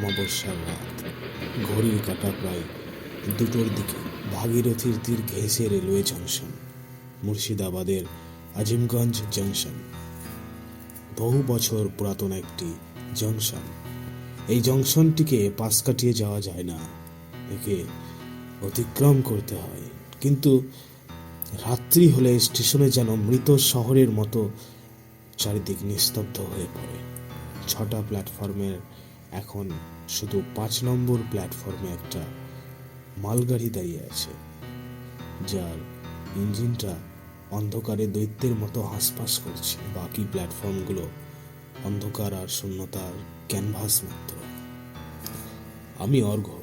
আমাবস্যার রাত, ঘড়ির কাঁটা প্রায় 2টোর দিকে। ভাগীরথীর তীর ঘেঁষে রেলওয়ে জংশন, মুর্শিদাবাদের আজিমগঞ্জ জংশন। বহু বছর পুরাতন একটি জংশন। এই জংশনটিকে পাশ কাটিয়ে যাওয়া যায় না, একে অতিক্রম করতে হয়। কিন্তু রাত্রি হলে স্টেশনে যেন মৃত শহরের মতো চারিদিক নিস্তব্ধ হয়ে পড়ে। 6টা প্ল্যাটফর্মের এখন শুধু 5 নম্বর প্ল্যাটফর্মে একটা মালগাড়ি দাঁড়িয়ে আছে, যার ইঞ্জিনটা অন্ধকারে দৈত্যের মতো হাঁসফাঁস করছে। বাকি প্ল্যাটফর্মগুলো অন্ধকার আর শূন্যতার ক্যানভাস মাত্র। আমি অর্ঘ্য,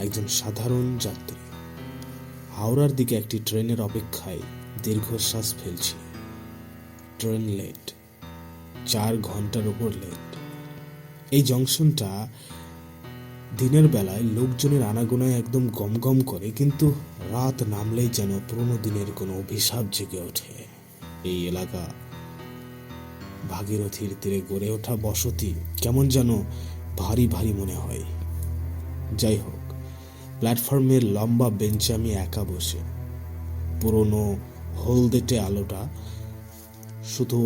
একজন সাধারণ যাত্রী। হাওড়ার দিকে একটি ট্রেনের অপেক্ষায় দীর্ঘশ্বাস ফেলছি। ট্রেন লেট, 4 ঘন্টার উপর লেট। এই জংশনটা দিনের বেলায় লোকজনের আনাগোনায় একদম গমগম করে, কিন্তু রাত নামলেই যেন পুরোনো দিনের কোনো অভিশাপ জেগে ওঠে। এই এলাকা ভাগীরথীর তীরে গড়ে ওঠা বসতি কেমন যেন ভারী ভারী মনে হয়। যাই হোক, প্ল্যাটফর্মের লম্বা বেঞ্চে আমি একা বসে। পুরোনো হলদেটে আলোটা শুধু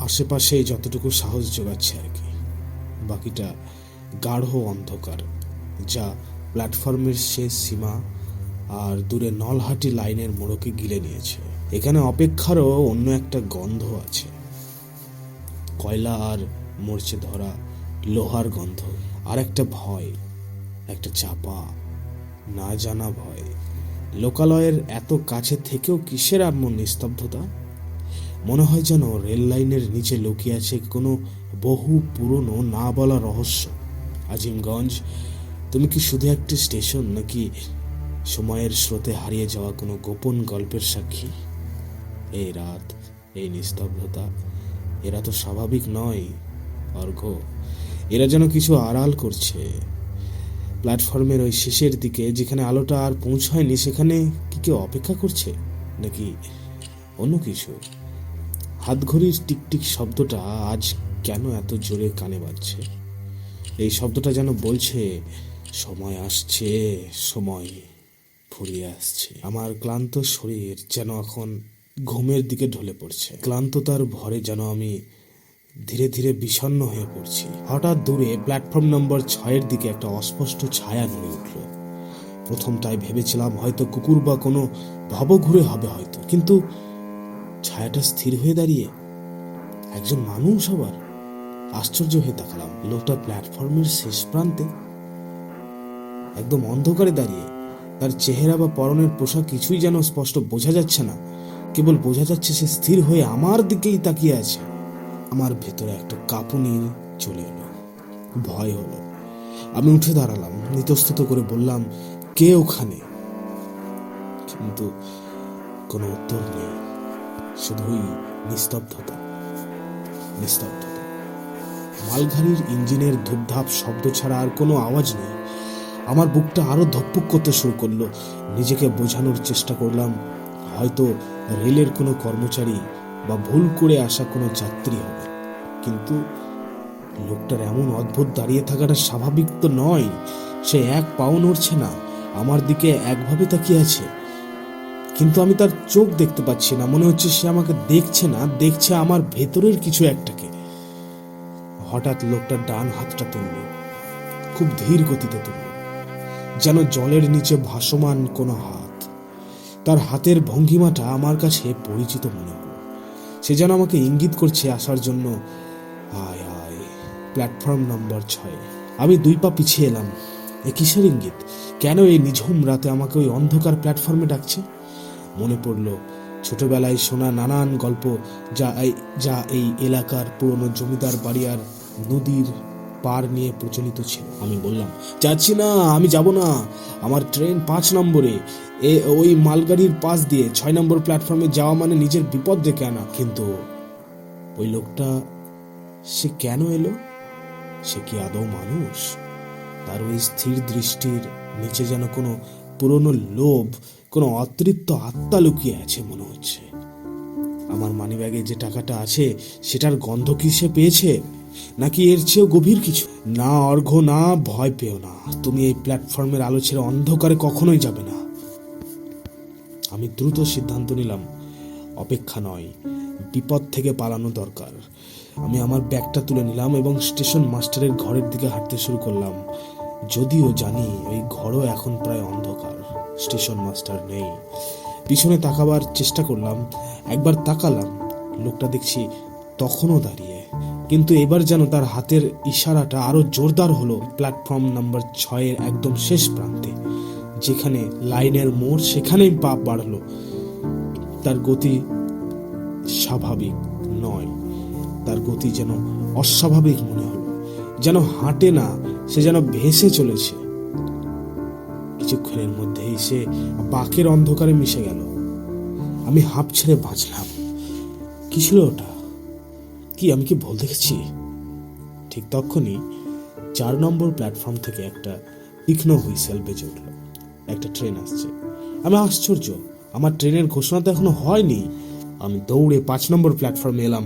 আশেপাশে যতটুকু সাহস জোগাচ্ছে আর কি। বাকিটা গাঢ় অন্ধকার, যা প্ল্যাটফর্মের শেষ সীমা আর দূরে নলহাটি লাইনের মোড়কে গিলে নিয়েছে। এখানে অপেক্ষারও অন্য একটা গন্ধ আছে, কয়লা আর মরচে ধরা লোহার গন্ধ। আর একটা ভয়, একটা চাপা না জানা ভয়। লোকালয়ের এত কাছে থেকেও কিসের এমন নিস্তব্ধতা? মনে হয় যেন রেল লাইনের নিচে লুকিয়ে আছে কোনো বহু পুরনো না বলা রহস্য। আজিমগঞ্জ, তুমি কি শুধু একটি স্টেশন, নাকি সময়ের স্রোতে হারিয়ে যাওয়া কোনো গোপন গল্পের সাক্ষী? এই রাত, এই নিস্তব্ধতা, এরা তো স্বাভাবিক নয় অর্ঘ্য। এরা যেন কিছু আড়াল করছে। প্ল্যাটফর্মের ওই শেষের দিকে যেখানে আলোটা আর পৌঁছায়নি, সেখানে কি কেউ অপেক্ষা করছে, নাকি অন্য কিছু? হাতঘড়ির টিকটিক শব্দটা আজ কেন এত জোরে কানে বাজছে? এই শব্দটা যেন বলছে সময় আসছে, সময় ফুরিয়ে আসছে। আমার ক্লান্ত শরীর যেন এখন ঘুমের দিকে ঢলে পড়ছে। ক্লান্ততার ভরে যেন আমি ধীরে ধীরে বিষণ্ণ হয়ে পড়ছি। হঠাৎ দূরে প্ল্যাটফর্ম নম্বর 6-এর দিকে একটা অস্পষ্ট ছায়া নড়ে উঠল। প্রথমটায় ভেবেছিলাম হয়তো কুকুর বা কোনো ভবঘুরে হবে হয়তো, কিন্তু ছায়াটা স্থির হয়ে দাঁড়িয়ে একজন মানুষ। আবার আশ্চর্য হয়ে তাকালাম। লোকটা প্ল্যাটফর্মের শেষ প্রান্তে, একদম অন্ধকারে দাঁড়িয়ে। তার চেহারা বা পরনের পোশাক কিছুই যেন স্পষ্ট বোঝা যাচ্ছে না, কেবল বোঝা যাচ্ছে সে স্থির হয়ে আমার দিকেই তাকিয়ে আছে। আমার ভেতরে একটা কাঁপুনি চলে এলো, ভয় হলো। আমি উঠে দাঁড়ালাম, ইতস্তত করে বললাম, কে ওখানে? কিন্তু কোনো উত্তর নেই, শুধুই নিস্তব্ধতা, নিস্তব্ধতা। মালগাড়ির ইঞ্জিনের ধূপধাপ শব্দ ছাড়া আর কোনো আওয়াজ নেই। আমার বুকটা আরো ধকপুক করতে শুরু করলো। নিজেকে বোঝানোর চেষ্টা করলাম হয়তো রেলের কোনো কর্মচারী বা ভুল করে আসা কোনো যাত্রী হবে, কিন্তু লোকটার এমন অদ্ভুত দাঁড়িয়ে থাকাটা স্বাভাবিক তো নয়। সে এক পাও নড়ছে না, আমার দিকে একভাবে তাকিয়ে আছে, কিন্তু আমি তার চোখ দেখতে পাচ্ছি না। মনে হচ্ছে সে আমাকে দেখছে না, দেখছে আমার ভেতরের কিছু একটাকে। হঠাৎ লোকটার ডান হাতটা তুলল, খুব ধীর গতিতে তুলল, যেন জলের নিচে ভাসমান কোনো হাত। তার হাতের ভঙ্গিমাটা আমার কাছে পরিচিত মনে হলো। সে যেন আমাকে ইঙ্গিত করছে আসার জন্য। আয় আয়, প্ল্যাটফর্ম নম্বর 6। আমি 2 পা পিছিয়ে এলাম। এ কিসের ইঙ্গিত? কেন এই নিঝুম রাতে আমাকে ওই অন্ধকার প্ল্যাটফর্মে ডাকছে? মনে পড়ল ছোটবেলায় শোনা নানান গল্প, যা এই এলাকার পুরনো জমিদার বাড়ি আর নদীর পার নিয়ে প্রচলিত ছিল। আমি বললাম, যাচ্ছি না, আমি যাব না। আমার ট্রেন 5 নম্বরে, ওই মালগাড়ির পাশ দিয়ে 6 নম্বর প্ল্যাটফর্মে যাওয়া মানে নিজের বিপদ ডেকে আনা। কিন্তু ওই লোকটা, সে কেন এলো? সে কি আদৌ মানুষ? তার ওই স্থির দৃষ্টির নিচে যেন কোনো পুরনো লোভ, কোনো অতৃপ্ত আত্মা লুকিয়ে আছে মনে হচ্ছে। আমার মানিব্যাগে যে টাকাটা আছে, সেটার গন্ধ কি সে পেয়েছে? নাকি এর চেয়েও গভীর কিছু? না অর্ঘ্য, না ভয় পেও না, তুমি এই প্ল্যাটফর্মের আলো ছেড়ে অন্ধকারে কখনোই যাবে না। আমি দ্রুত সিদ্ধান্ত নিলাম, অপেক্ষা নয়, বিপদ থেকে পালানো দরকার। আমি আমার ব্যাগটা তুলে নিলাম এবং স্টেশন মাস্টারের ঘরের দিকে হাঁটতে শুরু করলাম। যদিও জানি ওই ঘরও এখন প্রায় অন্ধকার, স্টেশন মাস্টার নেই। পিছনে তাকাবার চেষ্টা করলাম, একবার তাকালাম, লোকটা দেখছি তখনও দাঁড়িয়ে, কিন্তু এবার যেন তার হাতের ইশারাটা আরো জোরদার হলো। প্ল্যাটফর্ম নাম্বার 6-এর একদম শেষ প্রান্তে, যেখানে লাইনের মোড়, সেখানেই পা বাড়লো। তার গতি স্বাভাবিক নয়, তার গতি যেন অস্বাভাবিক মনে হলো, যেন হাঁটে না, সে যেন ভেসে চলেছে। কিছুক্ষণের মধ্যেই সে বাকের অন্ধকারে মিশে গেল। আমি হাঁপ ছেড়ে বাঁচলাম। কি ছিল ওটা? কি আমি কি ভুল দেখেছি? ঠিক তখনই 4 নম্বর প্ল্যাটফর্ম থেকে একটা তীক্ষ্ণ হুইসেল বেজে উঠল। একটা ট্রেন আসছে। আমি আশ্চর্য, আমার ট্রেনের ঘোষণা তো এখনো হয়নি। আমি দৌড়ে 5 নম্বর প্ল্যাটফর্মে এলাম।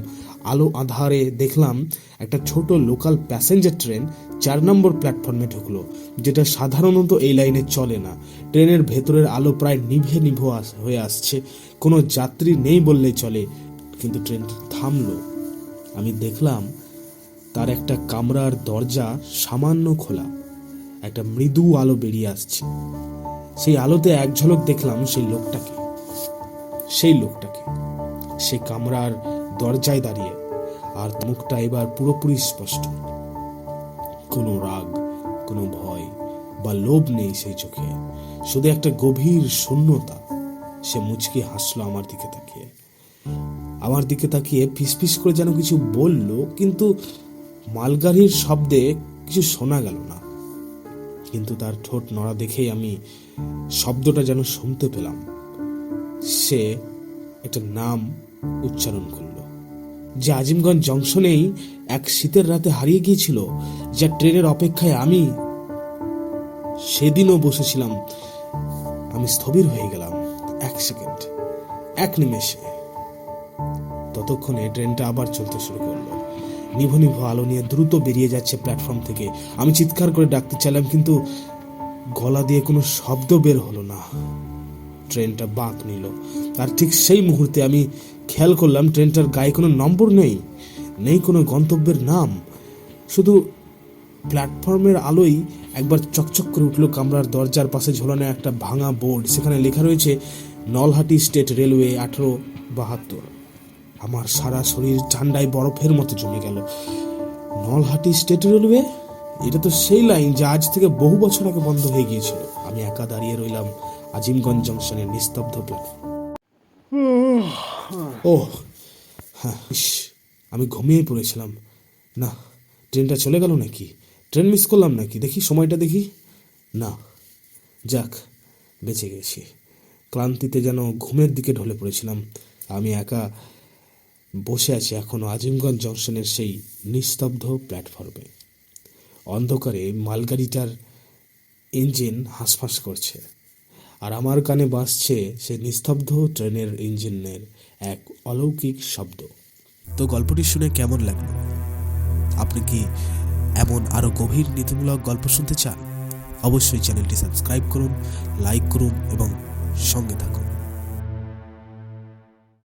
আলো আধারে দেখলাম একটা ছোট লোকাল প্যাসেঞ্জার ট্রেন 4 নম্বর প্ল্যাটফর্মে ঢুকলো, যেটা সাধারণত এই লাইনে চলে না। ট্রেনের ভেতরের আলো প্রায় নিভে নিভে হয়ে আসছে, কোনো যাত্রী নেই বললেই চলে। কিন্তু ট্রেনটি থামলো। আমি দেখলাম তার একটা কামরার দরজা সামান্য খোলা, একটা মৃদু আলো বেরিয়ে আসছে। সেই আলোতে এক ঝলক দেখলাম সেই লোকটাকে। সে কামরার দরজায় দাঁড়িয়ে, আর মুখটা এবার পুরোপুরি স্পষ্ট। কোনো রাগ, কোনো ভয় বা লোভ নেই সেই চোখে, শুধু একটা গভীর শূন্যতা। সে মুচকি হাসলো আমার দিকে তাকিয়ে ফিসফিস করে যেন কিছু বলল, কিন্তু মালগাড়ির শব্দে কিছু শোনা গেল না। কিন্তু তার ঠোঁট নড়া দেখেই আমি শব্দটা যেন শুনতে পেলাম। সে একটা নাম উচ্চারণ করল, যে আজিমগঞ্জ জংশনেই এক শীতের রাতে হারিয়ে গিয়েছিল, যা ট্রেনের অপেক্ষায় আমি সেদিনও বসেছিলাম। আমি স্থবির হয়ে গেলাম। 1 সেকেন্ড, 1 নিমেষে। ততক্ষণে ট্রেনটা আবার চলতে শুরু করলো। নিভু নিভু আলো নিয়ে দ্রুত বেরিয়ে যাচ্ছে প্ল্যাটফর্ম থেকে। আমি চিৎকার করে ডাকতে চাইলাম, কিন্তু গলা দিয়ে কোনো শব্দ বের হলো না। ট্রেনটা বাঁক নিল, আর ঠিক সেই মুহূর্তে আমি খেয়াল করলাম ট্রেনটার গায়ে কোনো নম্বর নেই কোনো গন্তব্যের নাম। শুধু প্ল্যাটফর্মের আলোই একবার চকচক করে উঠল। কামরার দরজার পাশে ঝোলানো একটা ভাঙা বোর্ড, সেখানে লেখা রয়েছে নলহাটি স্টেট রেলওয়ে 1872। আমার সারা শরীর ঠান্ডায় বরফের মতো জমে গেল। নলহাটি স্টেট রেলওয়ে, এটা তো সেই লাইন যা আজ থেকে বহু বছর আগে বন্ধ হয়ে গিয়েছিল। আমি একা দাঁড়িয়ে রইলাম আজিমগঞ্জ জংশনের নিস্তব্ধ প্ল্যাটফর্ম। হ্যাঁ, আমি ঘুমিয়ে পড়েছিলাম। না, ট্রেনটা চলে গেল নাকি? ট্রেন মিস করলাম নাকি? দেখি সময়টা, দেখি। না, যাক, বেঁচে গেছি। ক্লান্তিতে যেন ঘুমের দিকে ঢলে পড়েছিলাম। আমি একা বসে আছি এখনো আজিমগঞ্জ জংশনের সেই নিস্তব্ধ প্ল্যাটফর্মে। অন্ধকারে মালগাড়িটার ইঞ্জিন হাঁসফাঁস করছে, আর আমার কানে বাজছে সে নিস্তব্ধ ট্রেনের ইঞ্জিনের এক অলৌকিক শব্দ। তো গল্পটি শুনে কেমন লাগলো? আপনি কি এমন আরো গভীর নীতিমূলক গল্প শুনতে চান? অবশ্যই চ্যানেলটি সাবস্ক্রাইব করুন, লাইক করুন এবং সঙ্গে থাকুন।